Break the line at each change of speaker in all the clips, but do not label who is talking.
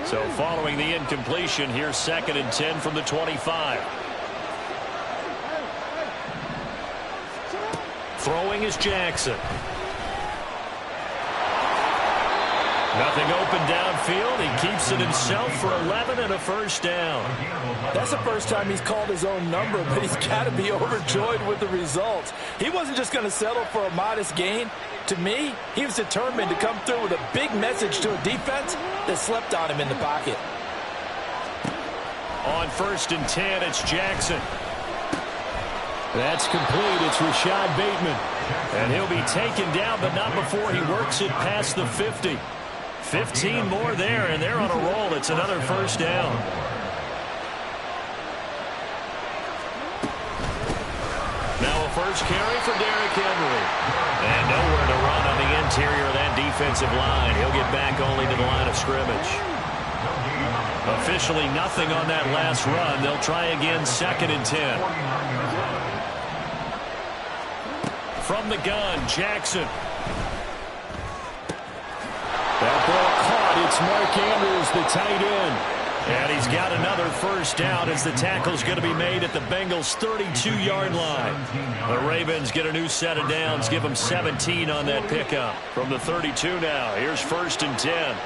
So following the incompletion, here's 2nd and 10 from the 25. Throwing is Jackson. Nothing open downfield. He keeps it himself for 11 and a first down.
That's the first time he's called his own number, but he's got to be overjoyed with the results. He wasn't just going to settle for a modest gain. To me, he was determined to come through with a big message to a defense that slept on him in the pocket.
On 1st and 10, it's Jackson. That's complete. It's Rashad Bateman. And he'll be taken down, but not before he works it past the 50. 15 more there, and they're on a roll. It's another first down. Now a first carry for Derrick Henry. And nowhere to run on the interior of that defensive line. He'll get back only to the line of scrimmage. Officially nothing on that last run. They'll try again 2nd and 10. From the gun, Jackson. That ball caught. It's Mark Andrews, the tight end. And he's got another first down as the tackle's going to be made at the Bengals' 32-yard line. The Ravens get a new set of downs, give them 17 on that pickup. From the 32 now, here's 1st and 10.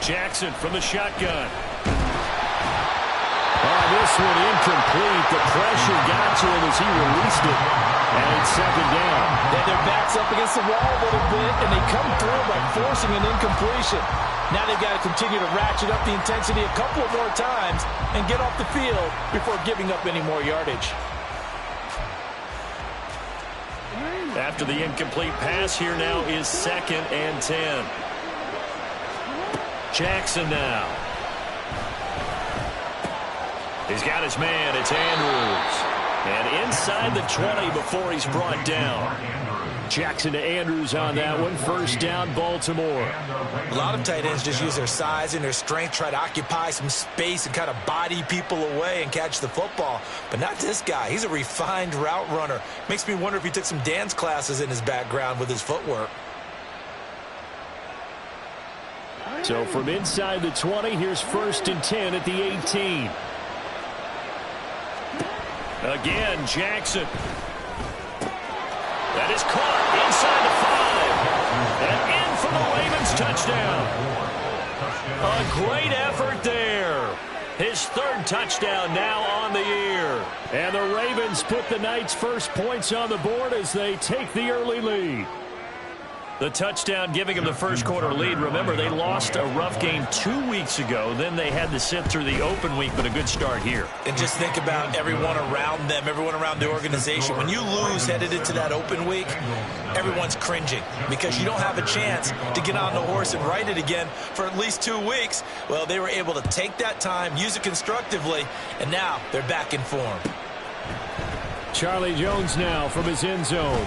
Jackson from the shotgun. This one incomplete. The pressure got to him as he released it. And it's 2nd down.
Then their back's up against the wall a little bit, and they come through by forcing an incompletion. Now they've got to continue to ratchet up the intensity a couple of more times and get off the field before giving up any more yardage.
After the incomplete pass, here now is 2nd and 10. Jackson now. He's got his man. It's Andrews. And inside the 20 before he's brought down. Jackson to Andrews on that one. First down, Baltimore.
A lot of tight ends just use their size and their strength, try to occupy some space and kind of body people away and catch the football. But not this guy. He's a refined route runner. Makes me wonder if he took some dance classes in his background with his footwork.
So from inside the 20, here's 1st and 10 at the 18. Again, Jackson. That is caught inside the 5. And in for the Ravens touchdown. A great effort there. His 3rd touchdown now on the year. And the Ravens put the Knights' first points on the board as they take the early lead. The touchdown giving them the first quarter lead. Remember, they lost a rough game 2 weeks ago. Then they had to sit through the open week, but a good start here.
And just think about everyone around them, everyone around the organization. When you lose headed into that open week, everyone's cringing because you don't have a chance to get on the horse and ride it again for at least 2 weeks. Well, they were able to take that time, use it constructively, and now they're back in form.
Charlie Jones now from his end zone.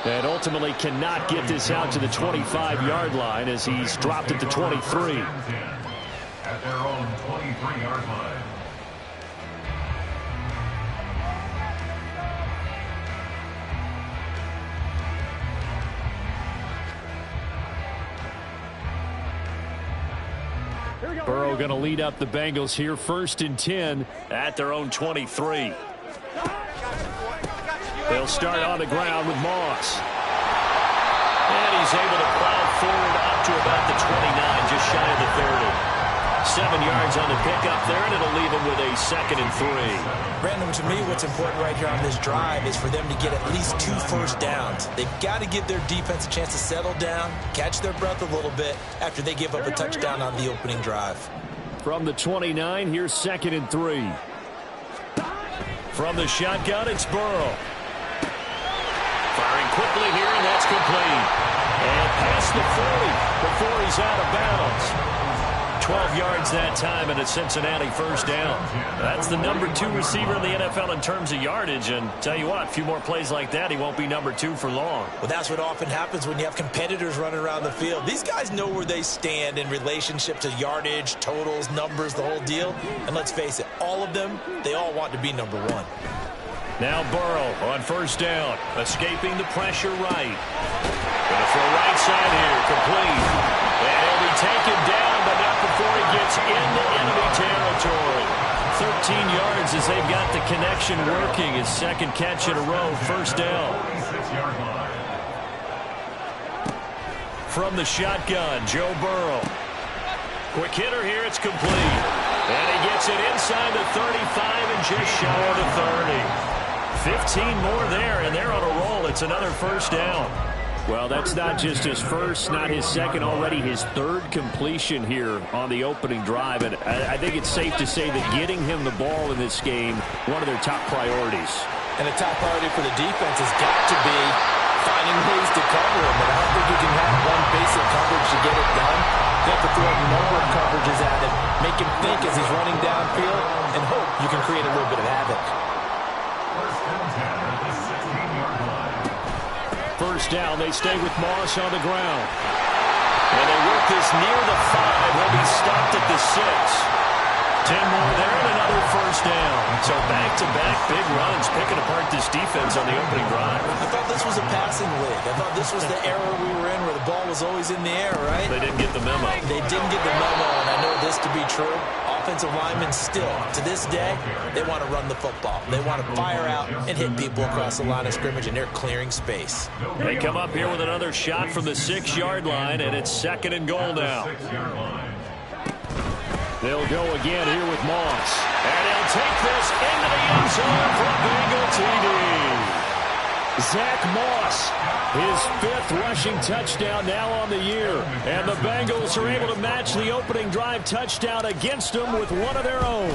And ultimately cannot get this out to the 25-yard line as he's dropped at the 23.
At their own 23-yard line.
Burrow going to lead up the Bengals here. 1st and 10 at their own 23. They'll start on the ground with Moss. And he's able to plow forward up to about the 29, just shy of the 30. 7 yards on the pickup there, and it'll leave him with a 2nd and 3.
Brandon, to me, what's important right here on this drive is for them to get at least 2 first downs. They've got to give their defense a chance to settle down, catch their breath a little bit after they give up a touchdown on the opening drive.
From the 29, here's 2nd and 3. From the shotgun, it's Burrow. Firing quickly here, and that's complete. And past the 40 before he's out of bounds. 12 yards that time and a Cincinnati first down. That's the number 2 receiver in the NFL in terms of yardage. And tell you what, a few more plays like that, he won't be number 2 for long.
Well, that's what often happens when you have competitors running around the field. These guys know where they stand in relationship to yardage, totals, numbers, the whole deal. And let's face it, all of them, they all want to be number 1.
Now Burrow on first down, escaping the pressure right. Going to throw right side here, complete. And he'll be yards as they've got the connection working. His second catch in a row, first down. From the shotgun, Joe Burrow. Quick hitter here, it's complete. And he gets it inside the 35 and just shy of the 30. 15 more there, and they're on a roll. It's another first down. Well, that's not just his first, not his second, already his third completion here on the opening drive. And I think it's safe to say that getting him the ball in this game, one of their top priorities.
And a top priority for the defense has got to be finding ways to cover him. And I don't think you can have one basic coverage to get it done. You have to throw a number of coverages at him, make him think as he's running downfield, and hope you can create a little bit of havoc.
First down, they stay with Moss on the ground. And they work this near the 5. He'll be stopped at the 6. 10 more there and another first down. So back-to-back big runs, picking apart this defense on the opening drive.
I thought this was a passing league. I thought this was the era we were in where the ball was always in the air, right?
They didn't get the memo.
They didn't get the memo, and I know this to be true. Offensive linemen still, to this day, they want to run the football. They want to fire out and hit people across the line of scrimmage, and they're clearing space.
They come up here with another shot from the 6-yard line, and it's second and goal now. They'll go again here with Moss. And he'll take this into the end zone for a Bengal TD. Zach Moss, his 5th rushing touchdown now on the year. And the Bengals are able to match the opening drive touchdown against them with one of their own.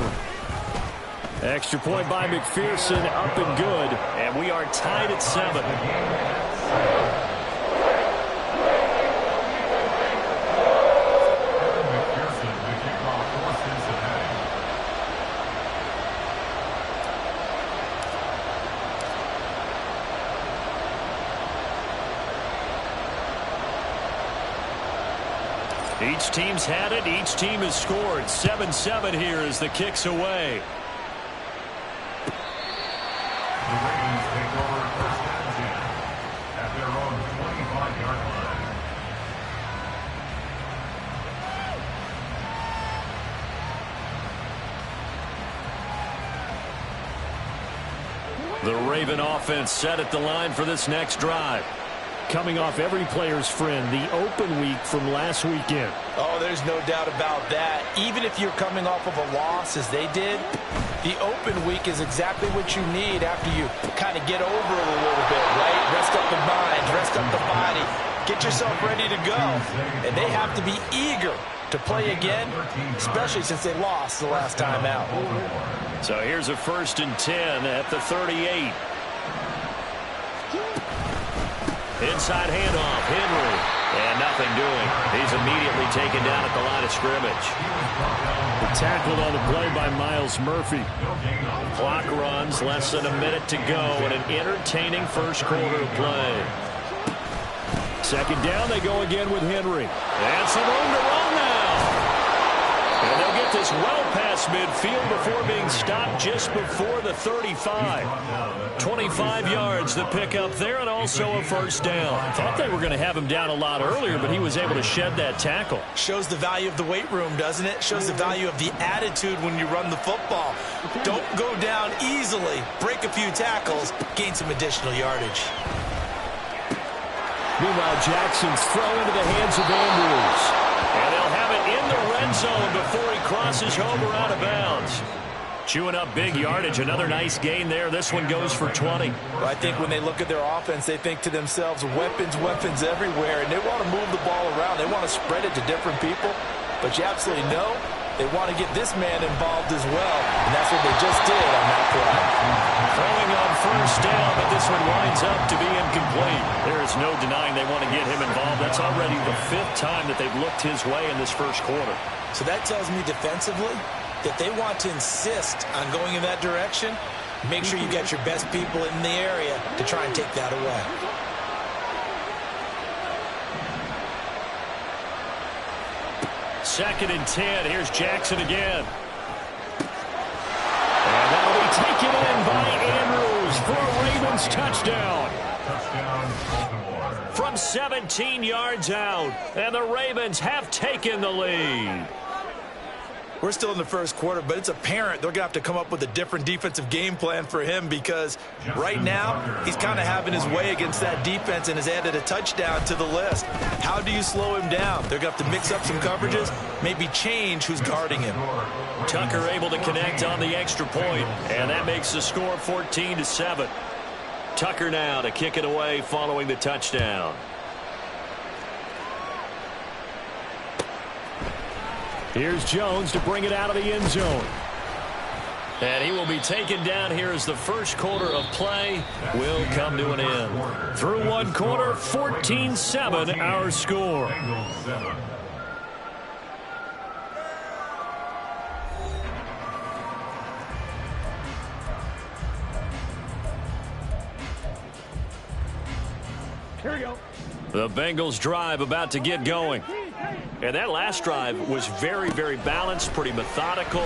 Extra point by McPherson, up and good. And we are tied at 7. Each team's had it. Each team has scored. 7-7 here as the kick's away.
The Ravens take over first and 10 at their own 25-yard line.
The Raven offense set at the line for this next drive. Coming off every player's friend, the open week from last weekend.
Oh, there's no doubt about that. Even if you're coming off of a loss, as they did, the open week is exactly what you need after you kind of get over it a little bit, right? Rest up the mind, rest up the body, get yourself ready to go. And they have to be eager to play again, especially since they lost the last time out.
So here's a 1st and 10 at the 38. Inside handoff, Henry. And nothing doing. He's immediately taken down at the line of scrimmage. Tackled on the play by Myles Murphy. Clock runs, less than a minute to go, and an entertaining first quarter of play. Second down, they go again with Henry. And some room to run now. And they'll get this well past midfield before being stopped just before the 35. 25 yards the pickup there, and also a first down. Thought they were going to have him down a lot earlier, but he was able to shed that tackle.
Shows the value of the weight room, doesn't it? Shows the value of the attitude when you run the football. Don't go down easily. Break a few tackles. Gain some additional yardage.
Meanwhile, Jackson's throw into the hands of Andrews. And they'll have it in the red zone before he crosses home or out of bounds. Chewing up big yardage. Another nice gain there. This one goes for 20.
Well, I think when they look at their offense, they think to themselves, weapons, weapons everywhere. And they want to move the ball around. They want to spread it to different people. But you absolutely know they want to get this man involved as well. And that's what they just did on that play.
Throwing on first down, but this one winds up to be incomplete. There is no denying they want to get him involved. That's already the 5th time that they've looked his way in this first quarter.
So that tells me defensively that they want to insist on going in that direction. Make sure you get your best people in the area to try and take that away.
Second and 10. Here's Jackson again. And that'll be taken in by Andrews for a Ravens touchdown. From 17 yards out, and the Ravens have taken the lead.
We're still in the first quarter, but it's apparent they're going to have to come up with a different defensive game plan for him because right now he's kind of having his way against that defense and has added a touchdown to the list. How do you slow him down? They're going to have to mix up some coverages, maybe change who's guarding him.
Tucker able to connect on the extra point, and that makes the score 14-7. Tucker now to kick it away following the touchdown. Here's Jones to bring it out of the end zone. And he will be taken down here as the first quarter of play will come to an end. Through one quarter, 14-7 our score.
Here we go.
The Bengals drive about to get going. And that last drive was very, very balanced, pretty methodical.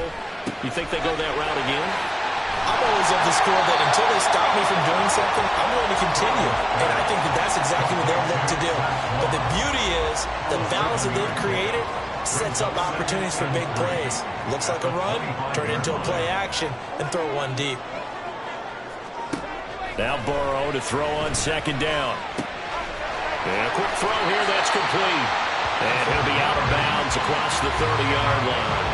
You think they go that route again?
I'm always of the score that until they stop me from doing something, I'm going to continue. And I think that that's exactly what they'll look to do. But the beauty is the balance that they've created sets up opportunities for big plays. Looks like a run, turn it into a play action, and throw one deep.
Now Burrow to throw on second down. And a quick throw here, that's complete. And he'll be out of bounds across the 30-yard line.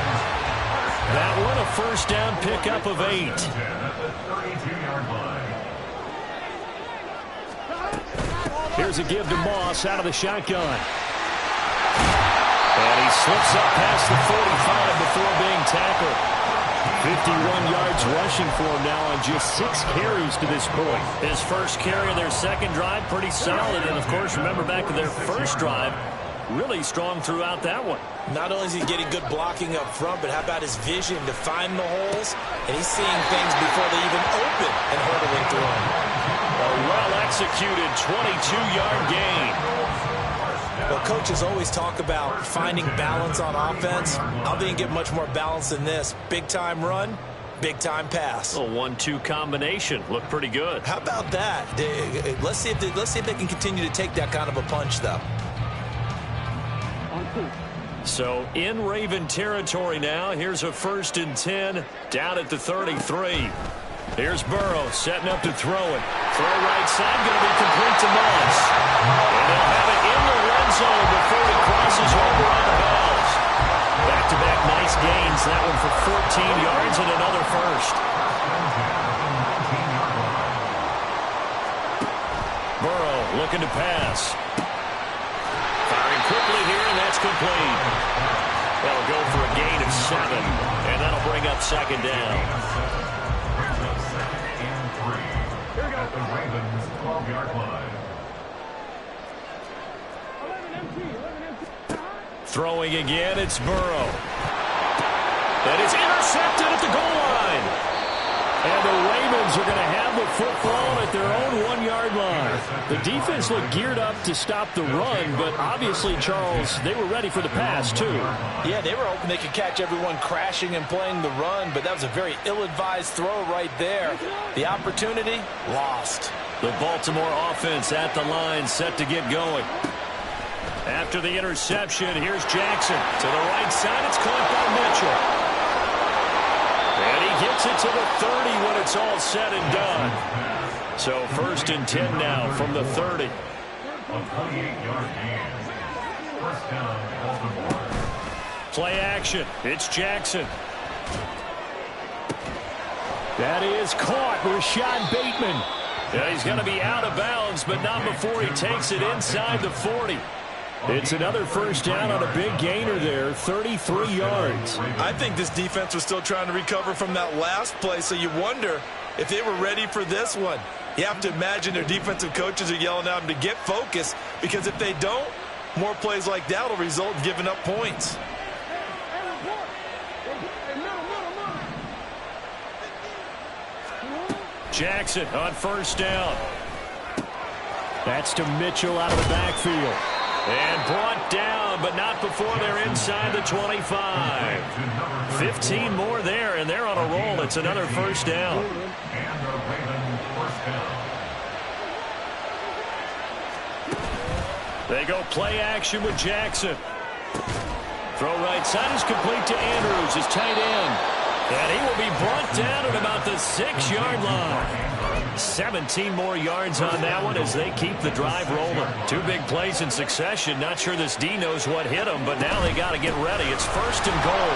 That one a first down pickup of 8. Here's a give to Moss out of the shotgun. And he slips up past the 45 before being tackled. 51 yards rushing for him now on just 6 carries to this point. His first carry of their second drive, pretty solid. And, of course, remember back to their first drive, really strong throughout that one.
Not only is he getting good blocking up front, but how about his vision to find the holes? And he's seeing things before they even open and hurdling through them.
A well-executed 22-yard gain.
Well, coaches always talk about finding balance on offense. I don't think you get much more balance than this. Big-time run, big-time pass.
A 1-2 combination. Looked pretty good.
How about that? Let's see if they can continue to take that kind of a punch, though.
So in Raven territory now. Here's a 1st and 10 down at the 33. Here's Burrow setting up to throw it. Throw right side, going to be complete to Moss. And they'll have it in the red zone before he crosses over on the balls. Back-to-back nice gains. That one for 14 yards and another first. Burrow looking to pass. Firing quickly here, and that's complete. That'll go for a gain of 7, and that'll bring up second down.
At the Ravens 12-yard line.
Throwing again, it's Burrow. That is intercepted at the goal line. And the Ravens are going to have the football at their own 1-yard line. The defense looked geared up to stop the run, but obviously, Charles, they were ready for the pass, too.
Yeah, they were hoping they could catch everyone crashing and playing the run, but that was a very ill-advised throw right there. The opportunity, lost.
The Baltimore offense at the line, set to get going. After the interception, here's Jackson. To the right side, it's caught by Mitchell. And he gets it to the 30 when it's all said and done. So 1st and 10 now from the 30.
A 28-yard gain. First down, Baltimore.
Play action. It's Jackson. That is caught. Rashad Bateman. Yeah, he's going to be out of bounds, but not before he takes it inside the 40. It's another first down on a big gainer there, 33 yards.
I think this defense was still trying to recover from that last play, so you wonder if they were ready for this one. You have to imagine their defensive coaches are yelling at them to get focused, because if they don't, more plays like that will result in giving up points.
Jackson on first down. That's to Mitchell out of the backfield. And brought down, but not before they're inside the 25. 15 more there, and they're on a roll. It's another first down.
And the Ravens first down.
They go play action with Jackson. Throw right right side is complete to Andrews, his tight end. And he will be brought down at about the 6-yard line. 17 more yards on that one as they keep the drive rolling. 2 big plays in succession. Not sure this D knows what hit him, but now they got to get ready. It's 1st and goal.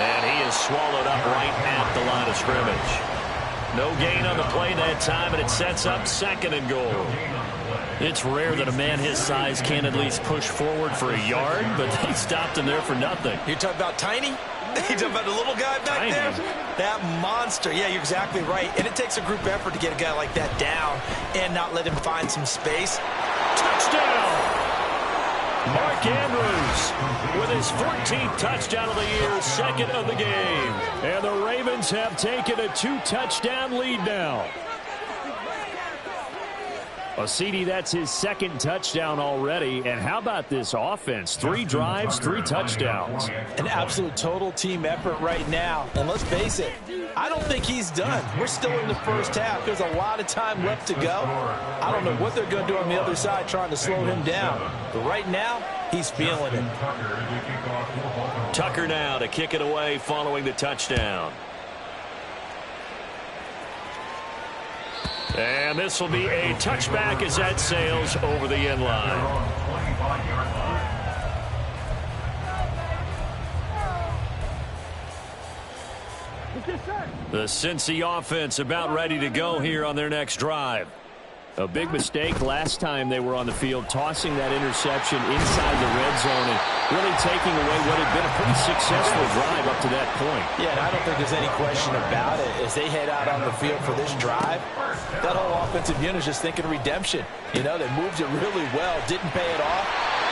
And he is swallowed up right at the line of scrimmage. No gain on the play that time, and it sets up 2nd and goal. It's rare that a man his size can at least push forward for a yard, but they stopped him there for nothing.
You're talking about Tiny? You talking about the little guy back there? That monster. Yeah, you're exactly right. And it takes a group effort to get a guy like that down and not let him find some space.
Touchdown! Mark Andrews with his 14th touchdown of the year, 2nd of the game. And the Ravens have taken a 2-touchdown lead now. CD, that's his 2nd touchdown already. And how about this offense? 3 drives, 3 touchdowns.
An absolute total team effort right now. And let's face it, I don't think he's done. We're still in the first half. There's a lot of time left to go. I don't know what they're going to do on the other side trying to slow him down. But right now, he's feeling it.
Tucker now to kick it away following the touchdown. And this will be a touchback as that sails over the end line. The Cincy offense about ready to go here on their next drive. A big mistake last time they were on the field, tossing that interception inside the red zone and really taking away what had been a pretty successful drive up to that point.
Yeah, and I don't think there's any question about it. As they head out on the field for this drive, that whole offensive unit is just thinking redemption. You know, they moved it really well, didn't pay it off.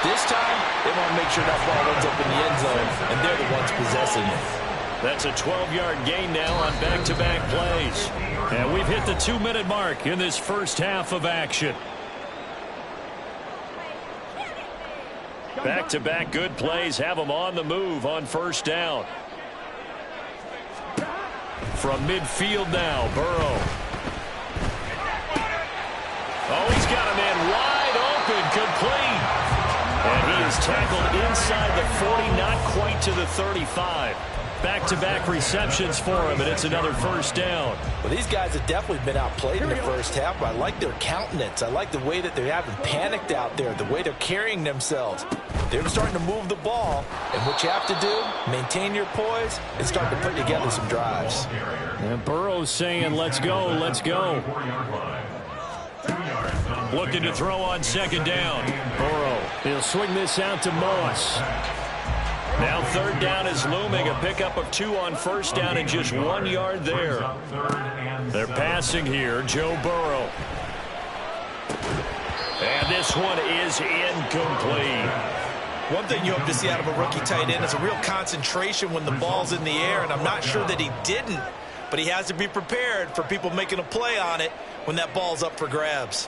This time, they want to make sure that ball ends up in the end zone, and they're the ones possessing it.
That's a 12-yard gain now on back-to-back plays. And we've hit the 2-minute mark in this first half of action. Back-to-back good plays have them on the move on 1st down. From midfield now, Burrow. Oh, he's got a man wide open, complete. And he is tackled inside the 40, not quite to the 35. Back-to-back receptions for him, and it's another 1st down.
Well, these guys have definitely been outplayed in the first half, but I like their countenance. I like the way that they haven't panicked out there, the way they're carrying themselves. They're starting to move the ball, and what you have to do, maintain your poise and start to put together some drives.
And Burrow's saying, let's go, let's go. Looking to throw on 2nd down. Burrow, he'll swing this out to Moss. Now 3rd down is looming, a pickup of 2 on 1st down and just 1 yard there. They're passing here, Joe Burrow. And this one is incomplete.
One thing you hope to see out of a rookie tight end is a real concentration when the ball's in the air, and I'm not sure that he didn't, but he has to be prepared for people making a play on it when that ball's up for grabs.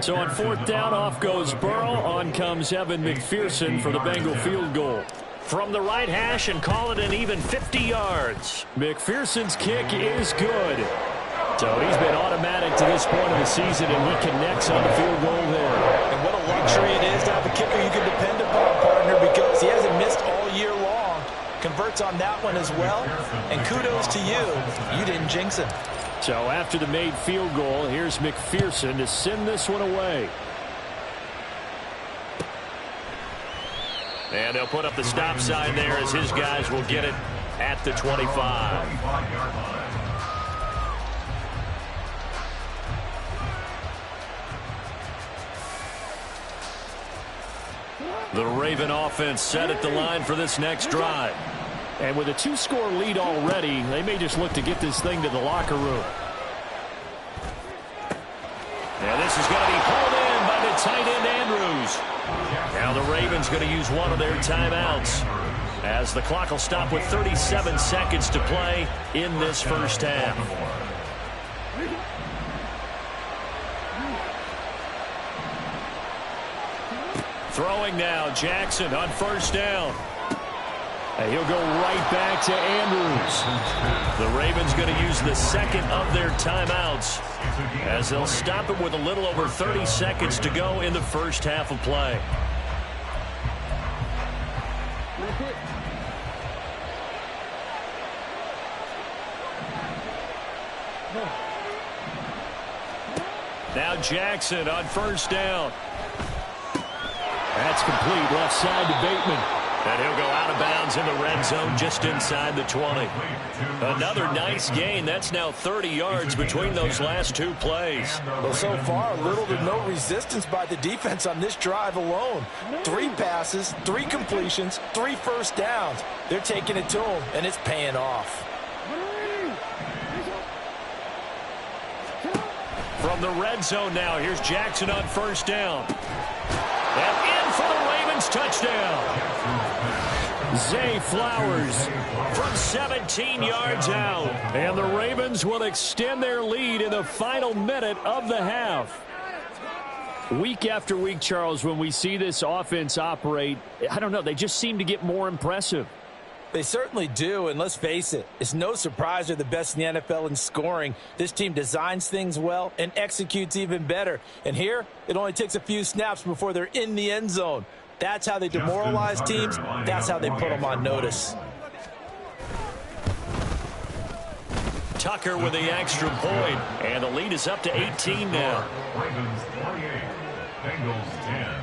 So on 4th down, off goes Burrow. On comes Evan McPherson for the Bengal field goal. From the right hash and call it an even 50 yards. McPherson's kick is good. So he's been automatic to this point of the season, and he connects on the field goal there.
And what a luxury it is to have a kicker you can depend upon, partner, because he hasn't missed all year long. Converts on that one as well. And kudos to you. You didn't jinx him.
So after the made field goal, here's McPherson to send this one away. And they'll put up the stop sign there as his guys will get it at the 25. The Raven offense set at the line for this next drive. And with a 2-score lead already, they may just look to get this thing to the locker room. Now this is going to be pulled in by the tight end Andrews. Now the Ravens going to use one of their timeouts as the clock will stop with 37 seconds to play in this first half. Throwing now, Jackson on 1st down. And he'll go right back to Andrews. The Ravens going to use the 2nd of their timeouts as they'll stop it with a little over 30 seconds to go in the first half of play. Now Jackson on first down. That's complete left side to Bateman. And he'll go out of bounds in the red zone just inside the 20. Another nice gain. That's now 30 yards between those last two plays.
Well, so far, little to no resistance by the defense on this drive alone. 3 passes, 3 completions, 3 first downs. They're taking it to them, and it's paying off.
From the red zone now, here's Jackson on first down. And in for the Ravens touchdown. Zay Flowers from 17 yards out. And the Ravens will extend their lead in the final minute of the half. Week after week, Charles, when we see this offense operate, I don't know, they just seem to get more impressive.
They certainly do, and let's face it, it's no surprise they're the best in the NFL in scoring. This team designs things well and executes even better. And here, it only takes a few snaps before they're in the end zone. That's how they demoralize teams. That's how they put them on notice.
Tucker with the extra point, and the lead is up to 18 now.
Ravens 28, Bengals 10.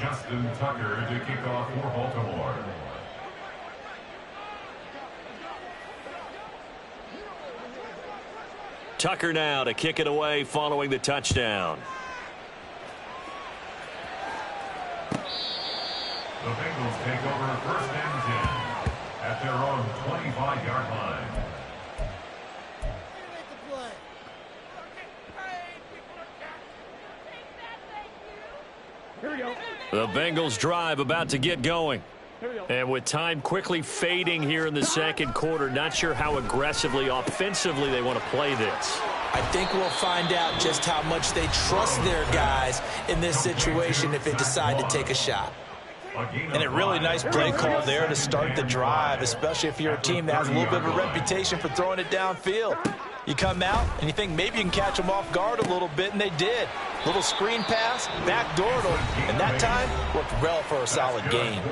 Justin Tucker to kick off for Baltimore.
Tucker now to kick it away following the touchdown.
The Bengals take over first and 10 at their own 25-yard line.
Here we go. The Bengals drive about to get going. And with time quickly fading here in the second quarter, not sure how aggressively, offensively they want to play this.
I think we'll find out just how much they trust their guys in this situation if they decide to take a shot. And a really nice play call there to start the drive, especially if you're a team that has a little bit of a reputation for throwing it downfield. You come out and you think maybe you can catch them off guard a little bit, and they did. Little screen pass, backdoored them, and that time worked well for a solid gain.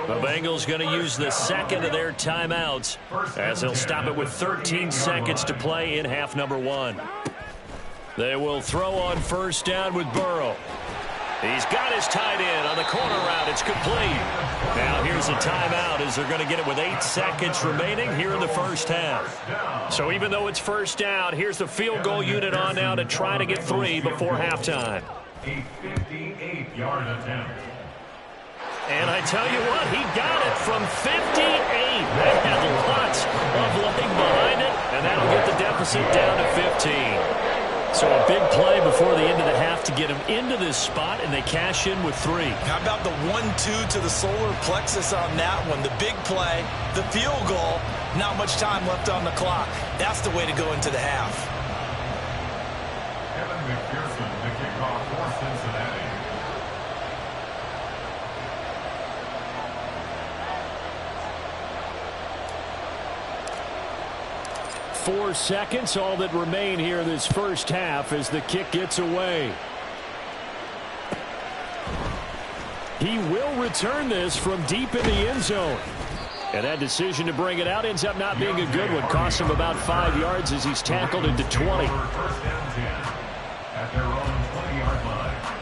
The Bengals going to use the second of their timeouts as they'll stop it with 13 seconds to play in half number 1. They will throw on first down with Burrow. He's got his tight end on the corner route. It's complete. Now here's a timeout as they're going to get it with 8 seconds remaining here in the first half. So even though it's first down, here's the field goal unit on now to try to get 3 before halftime.
A 58-yard attempt.
And I tell you what, he got it from 58. That had lots of leg behind it, and that'll get the deficit down to 15. So a big play before the end of the half to get them into this spot, and they cash in with 3.
How about the 1-2 to the solar plexus on that one? The big play, the field goal, not much time left on the clock. That's the way to go into the half.
Evan McPherson to kick off for Cincinnati.
4 seconds, all that remain here this first half as the kick gets away. He will return this from deep in the end zone. And that decision to bring it out ends up not being a good one. Costs him about 5 yards as he's tackled into 20.
First and 10 at their own 20-yard line.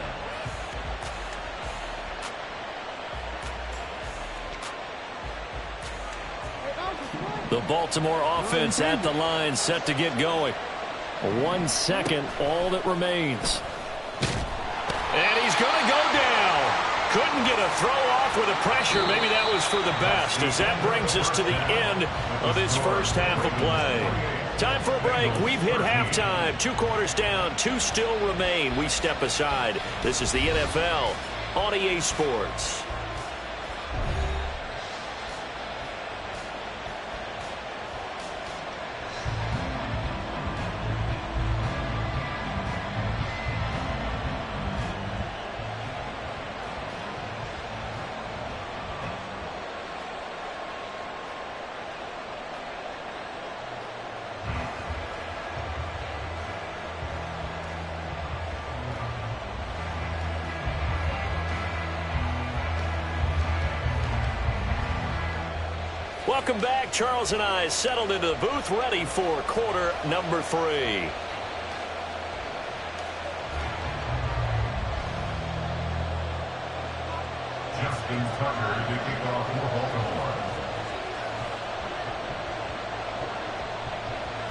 The Baltimore offense at the line, set to get going. 1 second, all that remains. And he's going to go down. Couldn't get a throw off with the pressure. Maybe that was for the best, as that brings us to the end of this first half of play. Time for a break. We've hit halftime. 2 quarters down, 2 still remain. We step aside. This is the NFL on EA Sports. Welcome back. Charles and I settled into the booth, ready for quarter number 3.
Justin Tucker to kick off for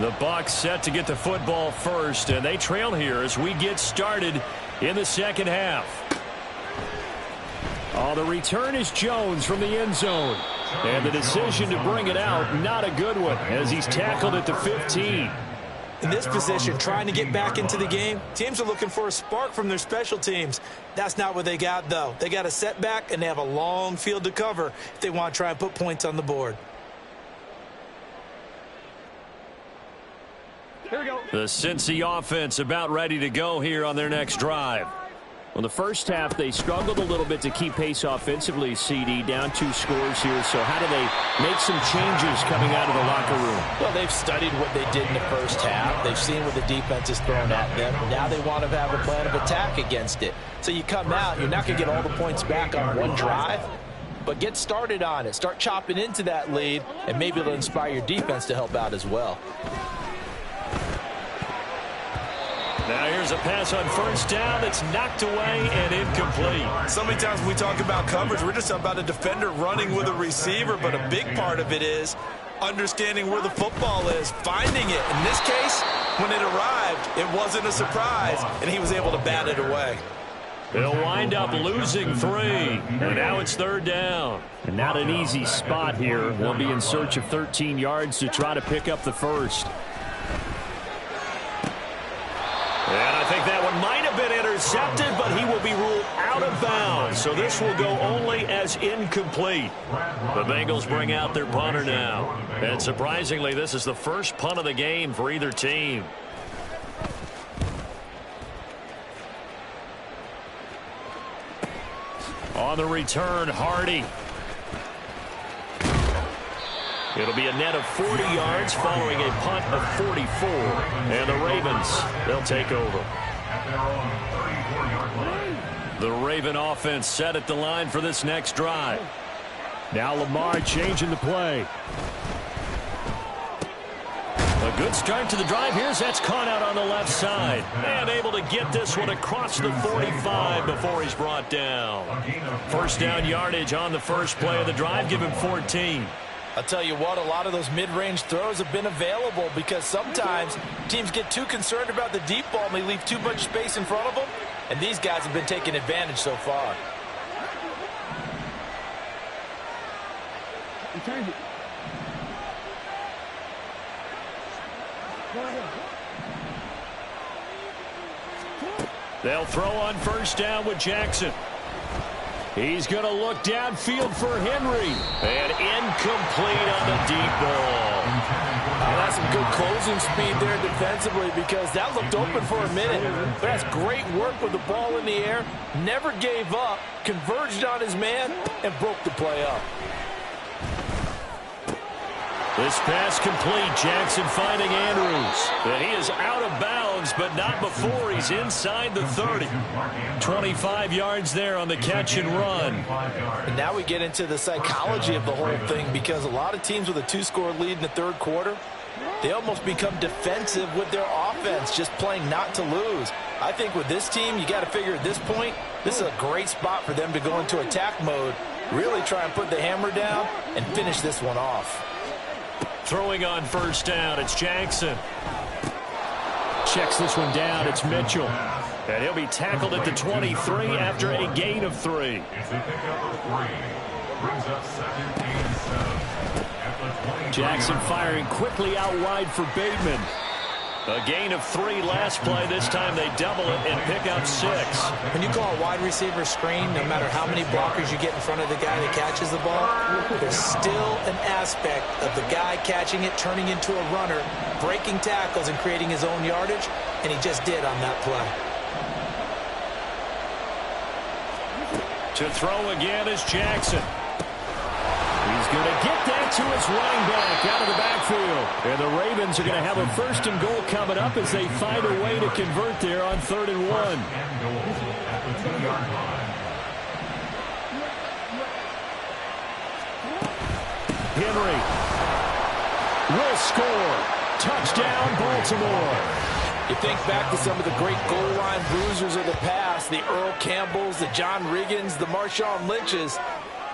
Baltimore.
The Bucs set to get the football first, and they trail here as we get started in the second half. Oh, the return is Jones from the end zone. And the decision to bring it out, not a good one, as he's tackled at the 15.
In this position, trying to get back into the game, teams are looking for a spark from their special teams. That's not what they got, though. They got a setback, and they have a long field to cover if they want to try and put points on the board.
Here we go. The Cincy offense about ready to go here on their next drive. Well, the first half, they struggled a little bit to keep pace offensively, CD, down 2 scores here. So how do they make some changes coming out of the locker room?
Well, they've studied what they did in the first half. They've seen what the defense is throwing at them. Now they want to have a plan of attack against it. So you come out, you're not going to get all the points back on one drive, but get started on it. Start chopping into that lead, and maybe it'll inspire your defense to help out as well.
Now here's a pass on first down that's knocked away and incomplete.
So many times when we talk about coverage, we're just about a defender running with a receiver, but a big part of it is understanding where the football is, finding it. In this case, when it arrived, it wasn't a surprise, and he was able to bat it away.
They'll wind up losing 3, and now it's third down. And not an easy spot here. We'll be in search of 13 yards to try to pick up the first. And I think that one might have been intercepted, but he will be ruled out of bounds. So this will go only as incomplete. The Bengals bring out their punter now. And surprisingly, this is the first punt of the game for either team. On the return, Hardy. It'll be a net of 40 yards following a punt of 44. And the Ravens, they'll take over. The Raven offense set at the line for this next drive. Now Lamar changing the play. A good start to the drive. Here's that's caught out on the left side. And able to get this one across the 45 before he's brought down. First down yardage on the first play of the drive. Give him 14.
I'll tell you what, a lot of those mid-range throws have been available because sometimes teams get too concerned about the deep ball and they leave too much space in front of them, and these guys have been taking advantage so far.
They'll throw on first down with Jackson. He's going to look downfield for Henry. And incomplete on the deep ball.
That's some good closing speed there defensively because that looked open for a minute. But that's great work with the ball in the air. Never gave up, converged on his man, and broke the play up.
This pass complete. Jackson finding Andrews. And he is out of bounds, but not before he's inside the 30. 25 yards there on the catch and run.
And now we get into the psychology of the whole thing because a lot of teams with a 2-score lead in the third quarter, they almost become defensive with their offense, just playing not to lose. I think with this team, you got to figure at this point, this is a great spot for them to go into attack mode, really try and put the hammer down and finish this one off.
Throwing on first down, it's Jackson. Checks this one down, it's Mitchell. And he'll be tackled at the 23 after a gain of 3.
It's a pickup of 3. Brings up 2nd and 7. At the 20.
Jackson firing quickly out wide for Bateman. A gain of 3 last play. This time they double it and pick up 6.
When you call a wide receiver screen, no matter how many blockers you get in front of the guy that catches the ball, there's still an aspect of the guy catching it, turning into a runner, breaking tackles and creating his own yardage, and he just did on that play.
To throw again is Jackson. He's going to get that to his running back out of the backfield. And the Ravens are going to have a 1st and goal coming up as they find a way to convert there on 3rd and 1.
At the 2-yard line.
Henry will score. Touchdown, Baltimore.
You think back to some of the great goal line bruisers of the past, the Earl Campbells, the John Riggins, the Marshawn Lynches.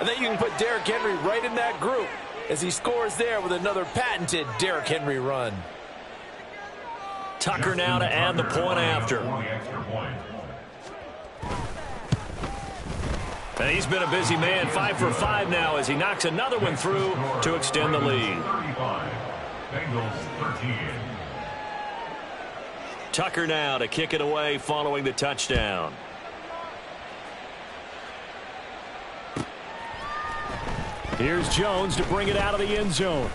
I think you can put Derrick Henry right in that group as he scores there with another patented Derrick Henry run.
Tucker now to add the point after. And he's been a busy man, 5 for 5 now as he knocks another one through to extend the lead. Tucker now to kick it away following the touchdown. Here's Jones to bring it out of the end zone.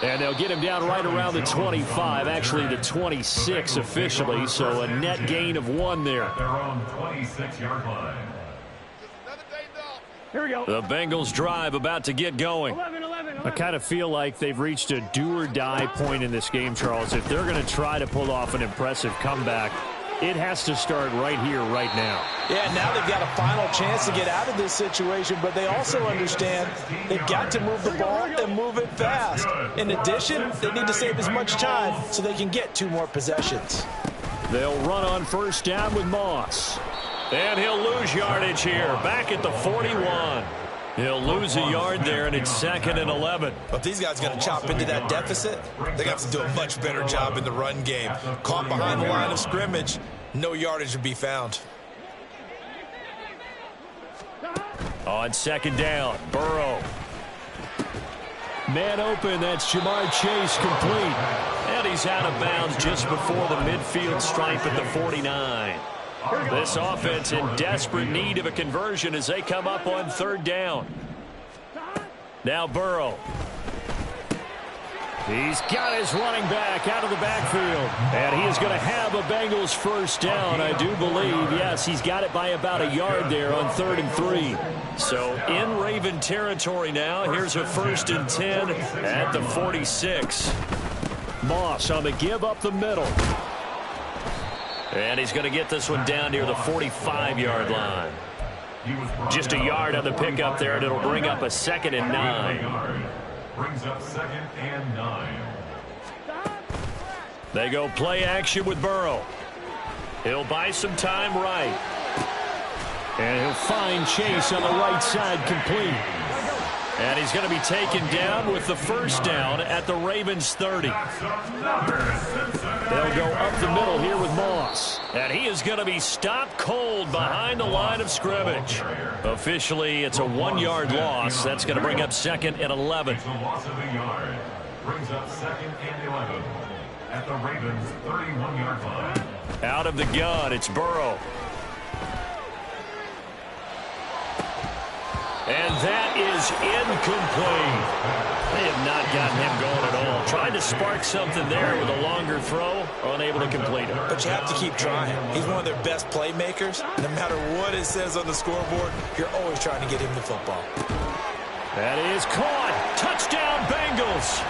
And they'll get him down right around the 25, actually the 26 officially, so a net gain of 1 there.
Their own 26-yard line.
Here we go. The Bengals drive about to get going. 11. I kind of feel like they've reached a do-or-die point in this game, Charles. If they're going to try to pull off an impressive comeback, it has to start right here, right now.
Yeah, now they've got a final chance to get out of this situation, but they also understand they've got to move the ball and move it fast. In addition, they need to save as much time so they can get 2 more possessions.
They'll run on first down with Moss. And he'll lose yardage here, back at the 41. He'll lose a yard there, and it's 2nd and 11.
But these guys are going to chop into that deficit. They're going to have to do a much better job in the run game. Caught behind the line of scrimmage, no yardage to be found.
On 2nd down, Burrow. Man open, that's Jamar Chase complete. And he's out of bounds just before the midfield stripe at the 49. This offense in desperate need of a conversion as they come up on 3rd down. Now Burrow. He's got his running back out of the backfield. And he is going to have a Bengals first down, I do believe. Yes, he's got it by about a yard there on 3rd and 3. So in Raven territory now. Here's a 1st and 10 at the 46. Moss on the give up the middle. And he's going to get this one down near the 45-yard line. Just a yard on the pickup there, and it'll bring up a 2nd and 9.
Brings up 2nd and 9.
They go play action with Burrow. He'll buy some time right. And he'll find Chase on the right side complete. And he's going to be taken down with the first down at the Ravens 30. They'll go up the middle here with Moss. And he is going to be stopped cold behind the line of scrimmage. Officially, it's a 1-yard loss. That's going to bring up 2nd and 11.
It's a loss of a yard. Brings up 2nd and 11 at the Ravens 31-yard line.
Out of the gun, it's Burrow. And that is incomplete. They have not gotten him going at all. Tried to spark something there with a longer throw, unable to complete it.
But you have to keep trying. He's one of their best playmakers. No matter what it says on the scoreboard, you're always trying to get him the football.
That is caught. Touchdown, Bengals.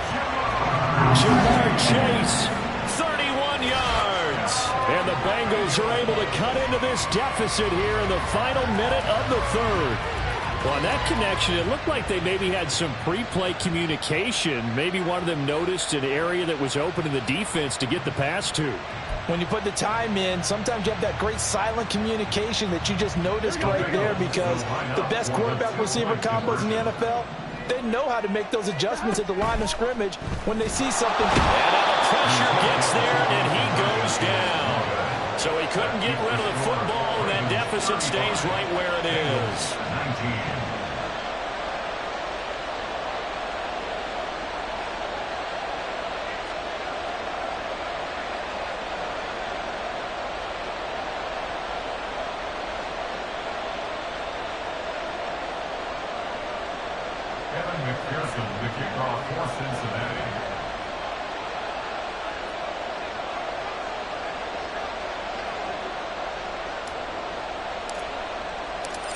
Jamar Chase, 31 yards. And the Bengals are able to cut into this deficit here in the final minute of the 3rd. Well, on that connection, it looked like they maybe had some pre-play communication. Maybe one of them noticed an area that was open in the defense to get the pass to.
When you put the time in, sometimes you have that great silent communication that you just noticed right there, because the best quarterback-receiver combos in the NFL, they know how to make those adjustments at the line of scrimmage when they see something.
And the pressure gets there, and he goes down. So he couldn't get rid of the football, and that deficit stays right where it is.
19. Kevin McPherson, the kickoff for Cincinnati.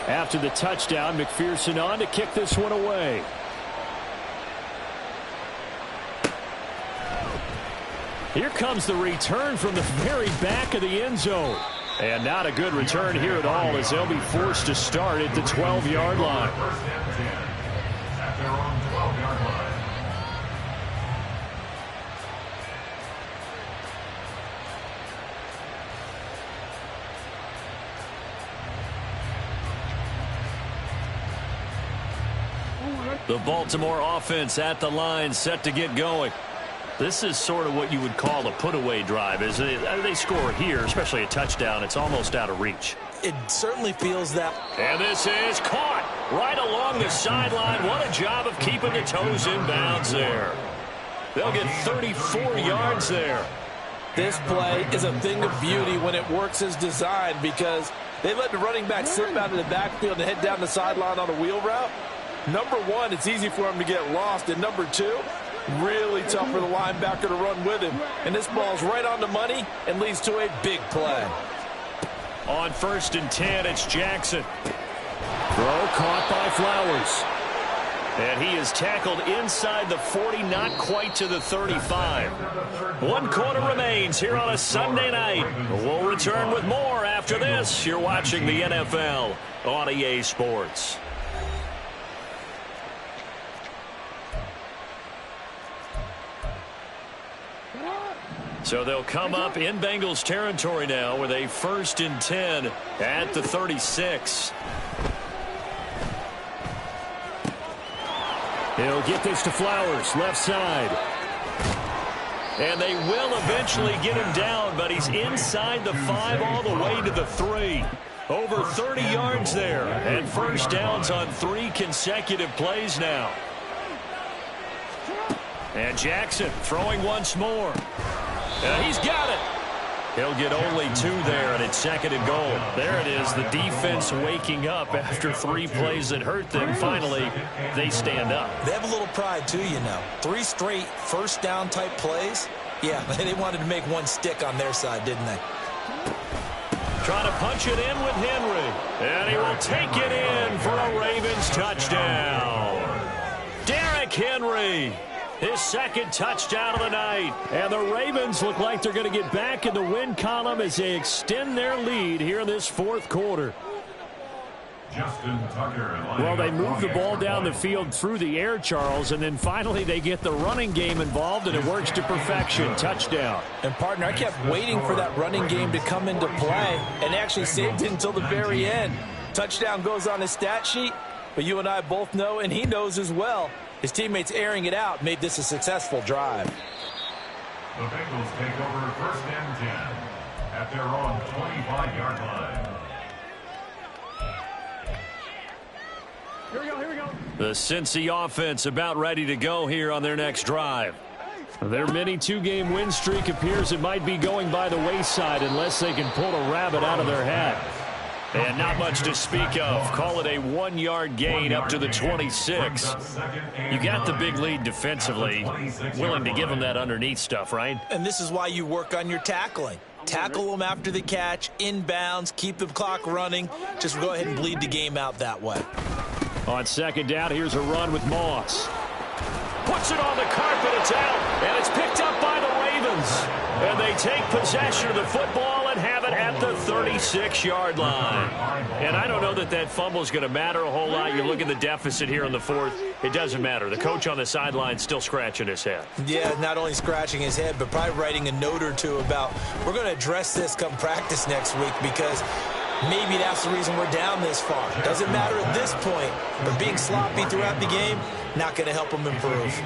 After the touchdown, McPherson on to kick this one away. Here comes the return from the very back of the end zone. And not a good return here at all, as they'll be forced to start at the 12-yard line.
their own 12-yard line.
The Baltimore offense at the line, set to get going. This is sort of what you would call a put-away drive, isn't it? They score here, especially a touchdown. It's almost out of reach.
It certainly feels that.
And this is caught right along the sideline. What a job of keeping the toes in bounds there. They'll get 34 yards there.
This play is a thing of beauty when it works as designed, because they let the running back slip out of the backfield and head down the sideline on a wheel route. Number one, it's easy for him to get lost. And number two, really tough for the linebacker to run with him. And this ball's right on the money and leads to a big play.
On 1st and 10, it's Jackson. Throw caught by Flowers. And he is tackled inside the 40, not quite to the 35. 1 quarter remains here on a Sunday night. We'll return with more after this. You're watching the NFL on EA Sports. So they'll come up in Bengals territory now with a 1st and 10 at the 36. He'll get this to Flowers, left side. And they will eventually get him down, but he's inside the 5 all the way to the 3. Over 30 yards there, and 1st downs on 3 consecutive plays now. And Jackson throwing once more. He's got it. He'll get only 2 there, and it's 2nd and goal. There it is, the defense waking up after 3 plays that hurt them. Finally, they stand up.
They have a little pride, too, you know. 3 straight first down type plays. Yeah, they wanted to make one stick on their side, didn't they?
Trying to punch it in with Henry. And he will take it in for a Ravens touchdown. Derrick Henry. His 2nd touchdown of the night. And the Ravens look like they're going to get back in the win column as they extend their lead here in this 4th quarter.
Justin Tucker.
Well, they move the ball down the field through the air, Charles, and then finally they get the running game involved, and it works to perfection. Touchdown.
And, partner, I kept waiting for that running game to come into play and actually saved it until the very end. Touchdown goes on his stat sheet, but you and I both know, and he knows as well, his teammates airing it out made this a successful drive.
The Bengals take over 1st and 10 at their own 25-yard line.
Here we go. The Cincy offense about ready to go here on their next drive. Their mini 2-game win streak appears it might be going by the wayside unless they can pull a rabbit out of their hat. And not much to speak of. Call it a 1-yard gain up to the 26. You got the big lead defensively. Willing to give them that underneath stuff, right?
And this is why you work on your tackling. Tackle them after the catch, inbounds, keep the clock running. Just go ahead and bleed the game out that way.
On 2nd down, here's a run with Moss. Puts it on the carpet, it's out, and it's picked up by the Ravens. And they take possession of the football and have it at the 36-yard line. And I don't know that that fumble is going to matter a whole lot. You look at the deficit here in the 4th. It doesn't matter. The coach on the sideline still scratching his head.
Yeah, not only scratching his head, but probably writing a note or two about, we're going to address this come practice next week, because maybe that's the reason we're down this far. Doesn't matter at this point, but being sloppy throughout the game, not going to help them improve.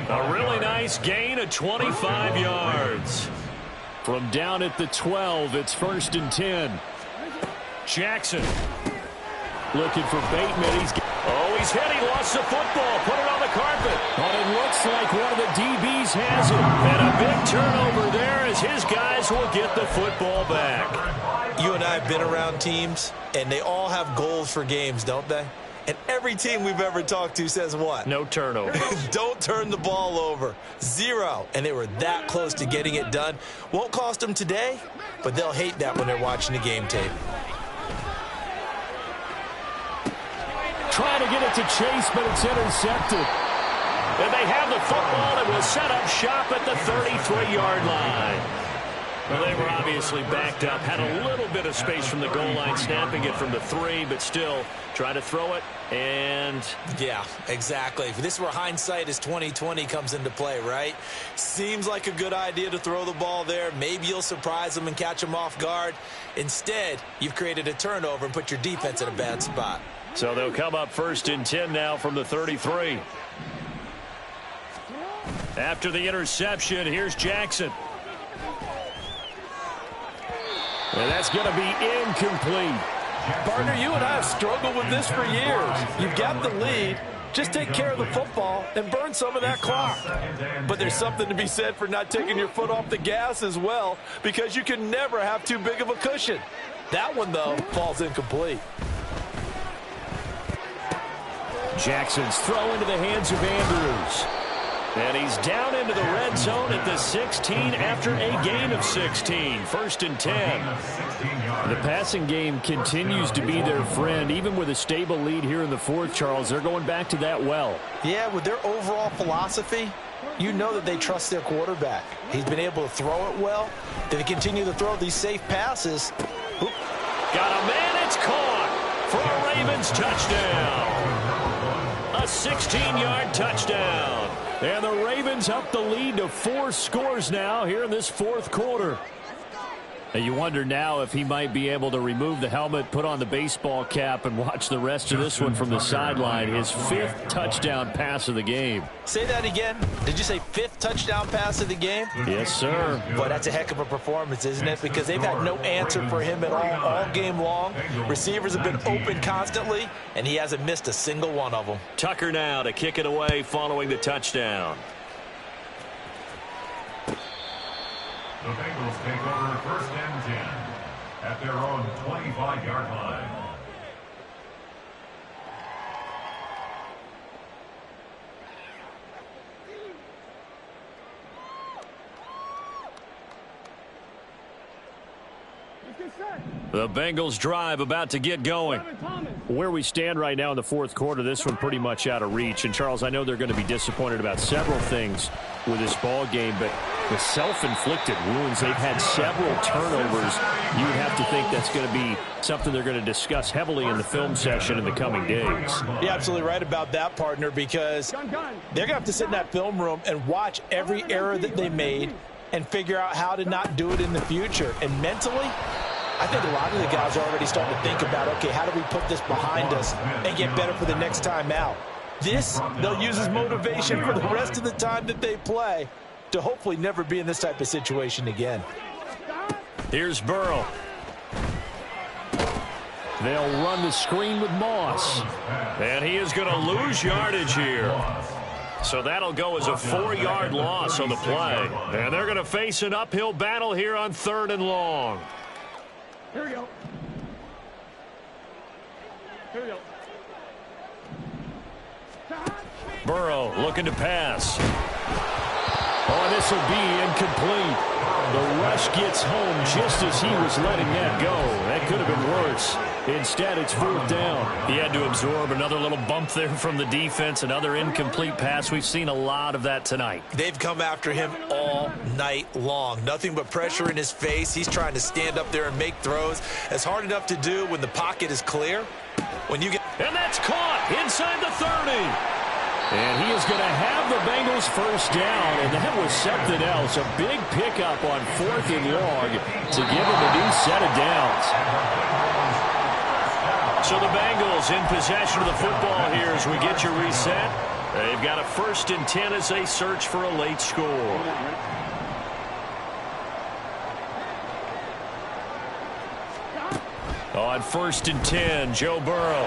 A really nice gain of 25 yards. From down at the 12, it's 1st and 10. Jackson looking for Bateman. He's hit. He lost the football. Put it on the carpet. But it looks like one of the DBs has it. And a big turnover there as his guys will get the football back.
You and I have been around teams, and they all have goals for games, don't they? And every team we've ever talked to says what?
No turnover.
Don't turn the ball over. 0. And they were that close to getting it done. Won't cost them today, but they'll hate that when they're watching the game tape.
Trying to get it to Chase, but it's intercepted. And they have the football and will set up shop at the 33-yard line. Well, they were obviously backed up, had a little bit of space from the goal line, snapping it from the 3, but still try to throw it, and...
Yeah, exactly. This is where hindsight is 20/20 comes into play, right? Seems like a good idea to throw the ball there. Maybe you'll surprise them and catch them off guard. Instead, you've created a turnover and put your defense in a bad spot.
So they'll come up 1st and 10 now from the 33. After the interception, here's Jackson. And that's going to be incomplete.
Partner, you and I have struggled with this for years. You've got the lead. Just take care of the football and burn some of that clock. But there's something to be said for not taking your foot off the gas as well, because you can never have too big of a cushion. That one, though, falls incomplete.
Jackson's throw into the hands of Andrews. And he's down into the red zone at the 16 after a gain of 16. 1st and 10. The passing game continues to be their friend. Even with a stable lead here in the 4th, Charles, they're going back to that well.
Yeah, with their overall philosophy, you know that they trust their quarterback. He's been able to throw it well. They continue to throw these safe passes.
Oop. Got a man, it's caught for a Ravens touchdown. A 16-yard touchdown. And the Ravens up the lead to 4 scores now here in this 4th quarter. And you wonder now if he might be able to remove the helmet, put on the baseball cap, and watch the rest of this one from the sideline. His 5th touchdown pass of the game.
Say that again. Did you say 5th touchdown pass of the game?
Yes, sir.
Boy, that's a heck of a performance, isn't it? Because they've had no answer for him at all game long. Receivers have been open constantly, and he hasn't missed a single one of them.
Tucker now to kick it away following the touchdown.
The Bengals take over 1st and 10 at their own 25-yard line.
The Bengals drive about to get going. Where we stand right now in the 4th quarter, this one pretty much out of reach. And, Charles, I know they're going to be disappointed about several things with this ball game, but the self-inflicted wounds, they've had several turnovers. You would have to think that's going to be something they're going to discuss heavily in the film session in the coming days.
You're absolutely right about that, partner, because they're going to have to sit in that film room and watch every error that they made and figure out how to not do it in the future. And mentally, I think a lot of the guys are already starting to think about, okay, how do we put this behind us and get better for the next time out? This, they'll use as motivation for the rest of the time that they play to hopefully never be in this type of situation again.
Here's Burrow. They'll run the screen with Moss. And he is going to lose yardage here. So that'll go as a 4-yard loss on the play. And they're going to face an uphill battle here on 3rd and long.
Here we go. Here we go.
Burrow looking to pass. Oh, this will be incomplete. The rush gets home just as he was letting that go. That could have been worse. Instead, it's 4th down. He had to absorb another little bump there from the defense, another incomplete pass. We've seen a lot of that tonight.
They've come after him all night long. Nothing but pressure in his face. He's trying to stand up there and make throws. It's hard enough to do when the pocket is clear. When you get...
And that's caught inside the 30. And he is going to have the Bengals 1st down, and that was something else. A big pickup on 4th and long to give him a new set of downs. So the Bengals in possession of the football here as we get you reset. They've got a 1st and 10 as they search for a late score. On 1st and 10, Joe Burrow.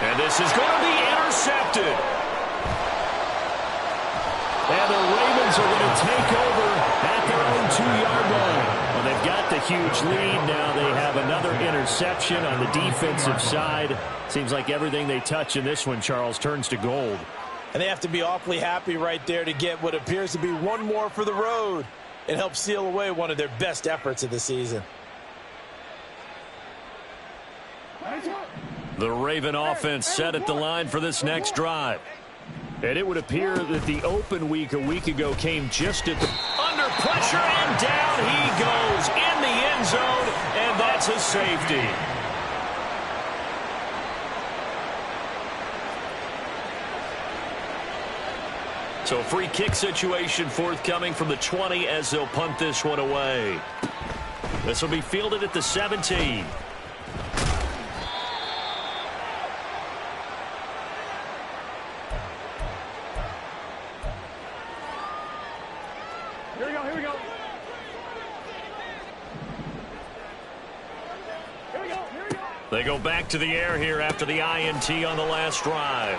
And this is going to be intercepted. And the Ravens are going to take over at their own 2-yard line. Well, they've got the huge lead. Now they have another interception on the defensive side. Seems like everything they touch in this one, Charles, turns to gold.
And they have to be awfully happy right there to get what appears to be one more for the road. It helps seal away one of their best efforts of the season.
The Raven offense set at the line for this next drive. And it would appear that the open week a week ago came just at the... Under pressure, and down he goes in the end zone, and that's a safety. So free kick situation forthcoming from the 20 as they'll punt this one away. This will be fielded at the 17.
Here we go, here we go. Here we go, here we go.
They go back to the air here after the INT on the last drive.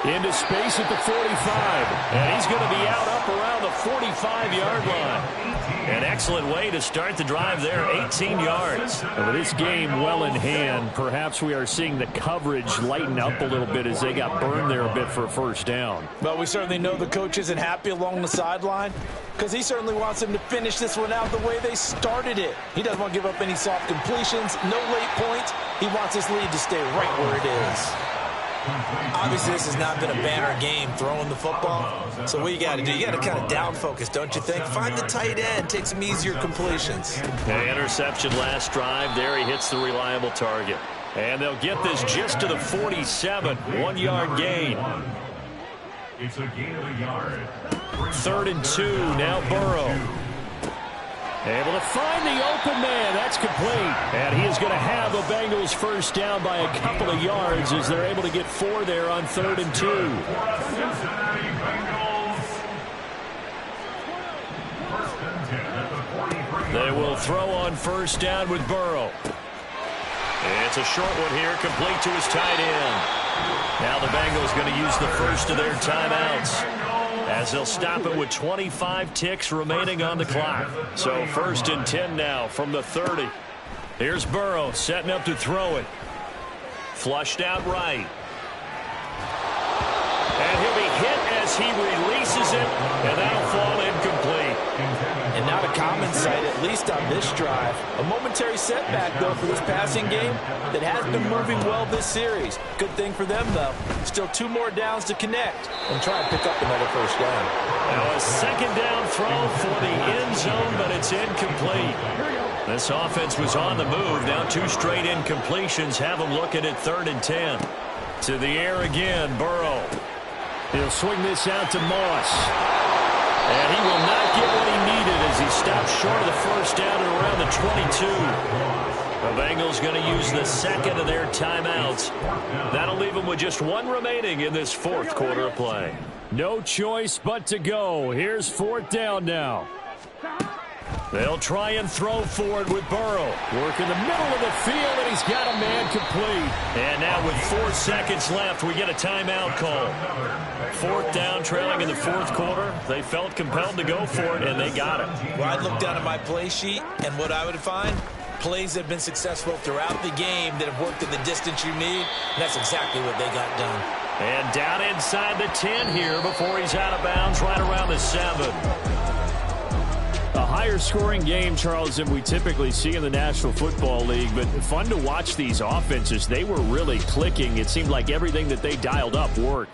Into space at the 45. And he's going to be out up around the 45-yard line. An excellent way to start the drive there, 18 yards. And with this game well in hand, perhaps we are seeing the coverage lighten up a little bit as they got burned there a bit for a first down.
But we certainly know the coach isn't happy along the sideline because he certainly wants them to finish this one out the way they started it. He doesn't want to give up any soft completions, no late points. He wants his lead to stay right where it is. Obviously, this has not been a banner game throwing the football. So what you got to do, you got to kind of down focus, don't you think? Find the tight end, take some easier completions.
Okay, interception last drive. There he hits the reliable target. And they'll get this just to the 47, 1-yard gain.
It's a gain of a yard.
3rd and 2, now Burrow. Able to find the open man. That's complete. And he is going to have the Bengals first down by a couple of yards as they're able to get 4 there on 3rd and 2.
Cincinnati Bengals. 1st and 10 at the 43.
They will throw on first down with Burrow. It's a short one here, complete to his tight end. Now the Bengals going to use the first of their timeouts, as they'll stop it with 25 ticks remaining on the clock. So 1st and 10 now from the 30. Here's Burrow setting up to throw it. Flushed out right. And he'll be hit as he releases it, and that'll fall incomplete.
And not a common sight, at least on this drive. A momentary setback, though, for this passing game that has been moving well this series. Good thing for them, though. Still 2 more downs to connect and try and pick up another first down.
Now a second down throw for the end zone, but it's incomplete. This offense was on the move. Now 2 straight incompletions have them looking at 3rd and 10. To the air again, Burrow. He'll swing this out to Moss. And he will not get what he needed as he stops short of the first down at around the 22. The Bengals going to use the second of their timeouts. That'll leave them with just 1 remaining in this 4th quarter of play. No choice but to go. Here's 4th down now. They'll try and throw forward with Burrow. Work in the middle of the field, and he's got a man complete. And now with 4 seconds left, we get a timeout call. 4th down, trailing in the 4th quarter. They felt compelled to go for it, and they got it.
Well, I'd look down at my play sheet, and what I would find, plays that have been successful throughout the game that have worked in the distance you need, and that's exactly what they got done.
And down inside the 10 here before he's out of bounds right around the 7. A higher scoring game, Charles, than we typically see in the National Football League, but fun to watch these offenses. They were really clicking. It seemed like everything that they dialed up worked.